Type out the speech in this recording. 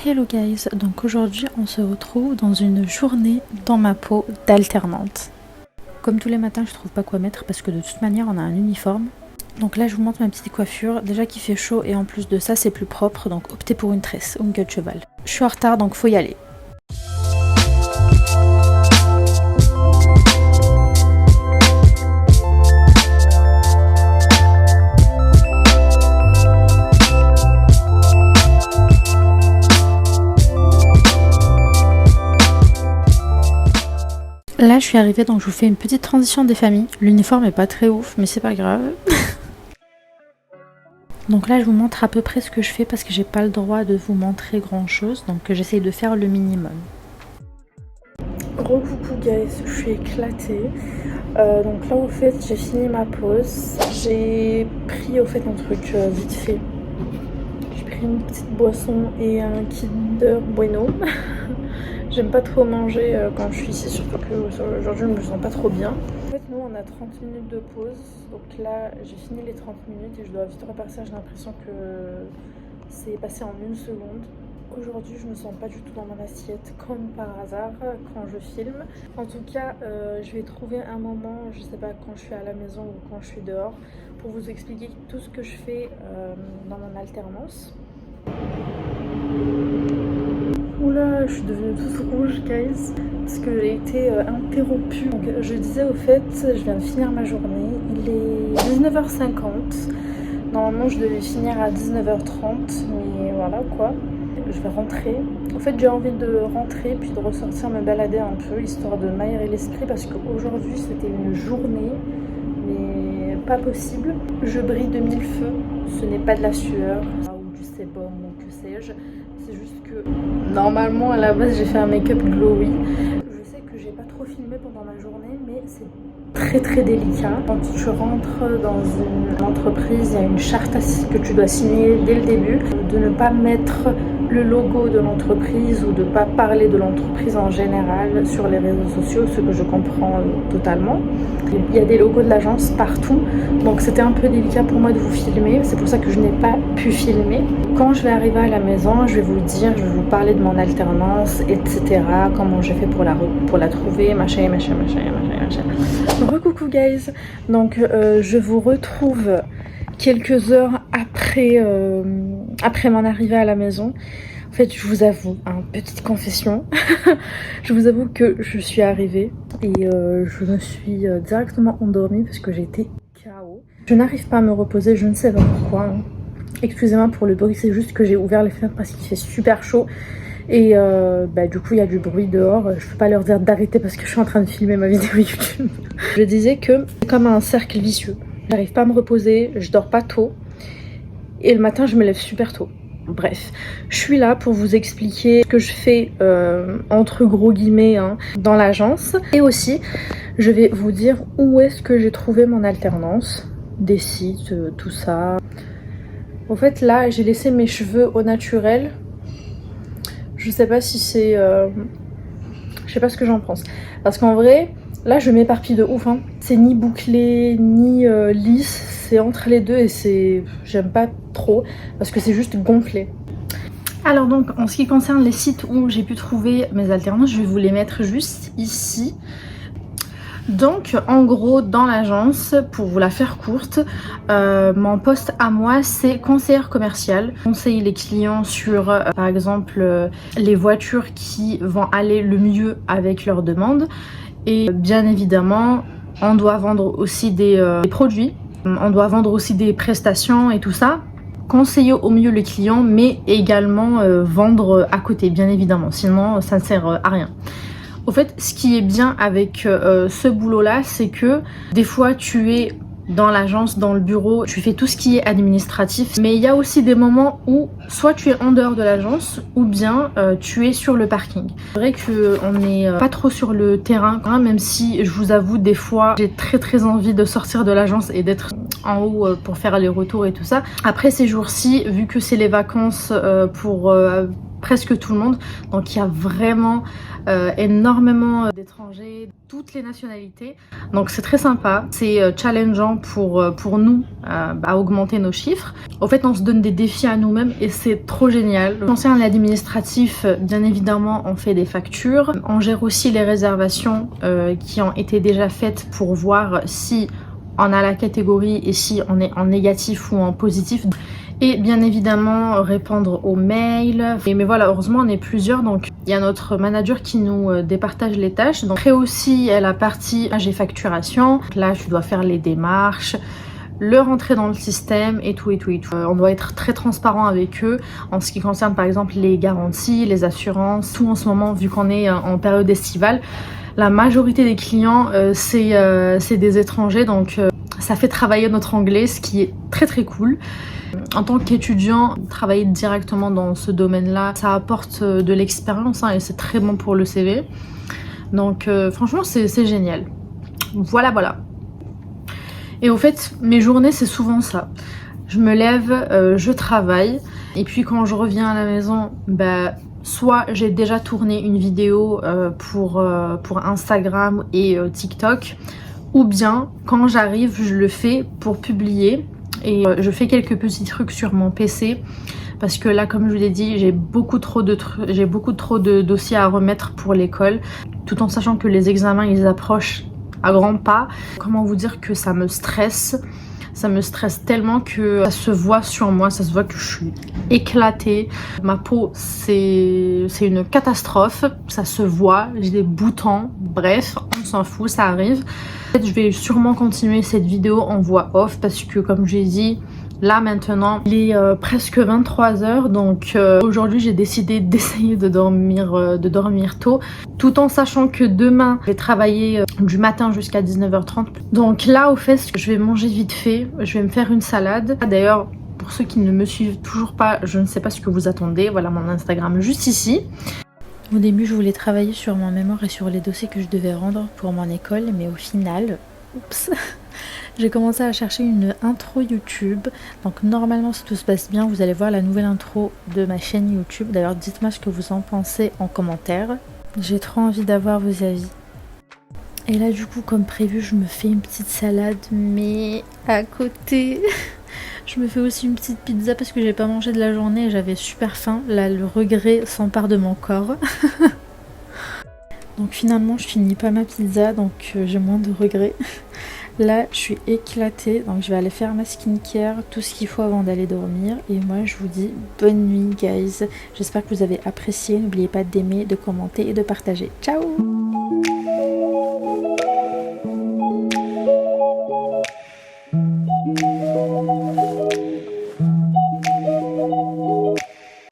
Hello guys, donc aujourd'hui on se retrouve dans une journée dans ma peau d'alternante. Comme tous les matins je trouve pas quoi mettre parce que de toute manière on a un uniforme. Donc là je vous montre ma petite coiffure, déjà qu'il fait chaud et en plus de ça c'est plus propre, donc optez pour une tresse ou une queue de cheval. Je suis en retard donc faut y aller. Là je suis arrivée donc je vous fais une petite transition des familles. L'uniforme est pas très ouf mais c'est pas grave. Donc là je vous montre à peu près ce que je fais parce que j'ai pas le droit de vous montrer grand chose, donc j'essaye de faire le minimum. Gros coucou guys, je suis éclatée. Donc là au fait j'ai fini ma pause. J'ai pris au fait un truc vite fait. J'ai pris une petite boisson et un Kinder Bueno. J'aime pas trop manger quand je suis ici, surtout qu'aujourd'hui je me sens pas trop bien. En fait nous on a 30 minutes de pause, donc là j'ai fini les 30 minutes et je dois vite repartir, j'ai l'impression que c'est passé en une seconde. Aujourd'hui je me sens pas du tout dans mon assiette comme par hasard quand je filme. En tout cas je vais trouver un moment, je sais pas quand je suis à la maison ou quand je suis dehors, pour vous expliquer tout ce que je fais dans mon alternance. Oula, je suis devenue toute rouge guys parce que j'ai été interrompue. Donc, je disais au fait, je viens de finir ma journée, il est 19h50. Normalement je devais finir à 19h30 mais voilà quoi. Je vais rentrer. En fait j'ai envie de rentrer puis de ressortir me balader un peu histoire de m'aérer l'esprit parce qu'aujourd'hui c'était une journée mais pas possible. Je brille de mille feux, ce n'est pas de la sueur ou du sébum ou que sais-je. C'est juste que normalement à la base j'ai fait un make-up glowy. Je sais que j'ai pas trop filmé pendant ma journée mais c'est très délicat. Quand tu rentres dans une entreprise, il y a une charte que tu dois signer dès le début. De ne pas mettre le logo de l'entreprise ou de ne pas parler de l'entreprise en général sur les réseaux sociaux, ce que je comprends totalement. Il y a des logos de l'agence partout, donc c'était un peu délicat pour moi de vous filmer, c'est pour ça que je n'ai pas pu filmer. Quand je vais arriver à la maison, je vais vous dire, je vais vous parler de mon alternance, etc. Comment j'ai fait pour la trouver, machin. Recoucou guys, donc je vous retrouve quelques heures après mon arrivée à la maison. En fait je vous avoue, petite confession, je vous avoue que je suis arrivée et je me suis directement endormie parce que j'étais KO. Je n'arrive pas à me reposer, je ne sais pas pourquoi. Excusez-moi pour le bruit, c'est juste que j'ai ouvert les fenêtres parce qu'il fait super chaud. Et du coup il y a du bruit dehors, je peux pas leur dire d'arrêter parce que je suis en train de filmer ma vidéo YouTube. Je disais que c'est comme un cercle vicieux. J'arrive pas à me reposer, je dors pas tôt et le matin je me lève super tôt. Bref, je suis là pour vous expliquer ce que je fais entre gros guillemets dans l'agence. Et aussi, je vais vous dire où est-ce que j'ai trouvé mon alternance, des sites, tout ça. En fait là j'ai laissé mes cheveux au naturel. Je sais pas si c'est... je sais pas ce que j'en pense. Parce qu'en vrai, là je m'éparpille de ouf. C'est ni bouclé, ni lisse. C'est entre les deux et c'est... J'aime pas trop. Parce que c'est juste gonflé. Alors donc, en ce qui concerne les sites où j'ai pu trouver mes alternances, je vais vous les mettre juste ici. Donc en gros dans l'agence, pour vous la faire courte, mon poste à moi c'est conseillère commerciale. Conseiller les clients sur par exemple les voitures qui vont aller le mieux avec leurs demandes. Et bien évidemment on doit vendre aussi des produits, on doit vendre aussi des prestations et tout ça. Conseiller au mieux le client mais également vendre à côté bien évidemment, sinon ça ne sert à rien. Au fait, ce qui est bien avec ce boulot-là, c'est que des fois tu es dans l'agence, dans le bureau, tu fais tout ce qui est administratif. Mais il y a aussi des moments où soit tu es en dehors de l'agence ou bien tu es sur le parking. C'est vrai qu'on n'est pas trop sur le terrain, même si je vous avoue des fois j'ai très envie de sortir de l'agence et d'être en haut pour faire les retours et tout ça. Après ces jours-ci, vu que c'est les vacances pour presque tout le monde. Donc il y a vraiment énormément d'étrangers, toutes les nationalités. Donc c'est très sympa, c'est challengeant pour nous à augmenter nos chiffres. En fait, on se donne des défis à nous-mêmes et c'est trop génial. Concernant l'administratif, bien évidemment, on fait des factures. On gère aussi les réservations qui ont été déjà faites pour voir si on a la catégorie et si on est en négatif ou en positif. Et bien évidemment répondre aux mails. Mais voilà, heureusement on est plusieurs, donc il y a notre manager qui nous départage les tâches. Donc après aussi la partie j'ai facturation. Là je dois faire les démarches, le rentrer dans le système et tout. On doit être très transparent avec eux en ce qui concerne par exemple les garanties, les assurances, tout en ce moment vu qu'on est en période estivale. La majorité des clients c'est des étrangers, donc ça fait travailler notre anglais, ce qui est très très cool. En tant qu'étudiant, travailler directement dans ce domaine-là, ça apporte de l'expérience et c'est très bon pour le CV. Donc franchement, c'est génial. Voilà. Et au fait, mes journées, c'est souvent ça. Je me lève, je travaille, et puis quand je reviens à la maison, soit j'ai déjà tourné une vidéo pour Instagram et TikTok, ou bien quand j'arrive, je le fais pour publier. Et je fais quelques petits trucs sur mon PC parce que là, comme je vous l'ai dit, j'ai beaucoup trop de dossiers à remettre pour l'école, tout en sachant que les examens ils approchent à grands pas. Comment vous dire que ça me stresse tellement que ça se voit sur moi, ça se voit que je suis éclatée. Ma peau c'est une catastrophe, ça se voit, j'ai des boutons, bref, on s'en fout, ça arrive. Je vais sûrement continuer cette vidéo en voix off parce que comme je l'ai dit, là maintenant il est presque 23h, donc aujourd'hui j'ai décidé d'essayer de dormir tôt, tout en sachant que demain je vais travailler du matin jusqu'à 19h30. Donc là au fait je vais manger vite fait, je vais me faire une salade. D'ailleurs pour ceux qui ne me suivent toujours pas, je ne sais pas ce que vous attendez, voilà mon Instagram juste ici. Au début, je voulais travailler sur mon mémoire et sur les dossiers que je devais rendre pour mon école, mais au final, oups, j'ai commencé à chercher une intro YouTube. Donc normalement, si tout se passe bien, vous allez voir la nouvelle intro de ma chaîne YouTube. D'ailleurs, dites-moi ce que vous en pensez en commentaire. J'ai trop envie d'avoir vos avis. Et là, du coup, comme prévu, je me fais une petite salade, mais à côté... Je me fais aussi une petite pizza parce que j'ai pas mangé de la journée et j'avais super faim. Là, le regret s'empare de mon corps. Donc finalement, je finis pas ma pizza, donc j'ai moins de regrets. Là, je suis éclatée, donc je vais aller faire ma skincare, tout ce qu'il faut avant d'aller dormir. Et moi, je vous dis bonne nuit, guys. J'espère que vous avez apprécié. N'oubliez pas d'aimer, de commenter et de partager. Ciao!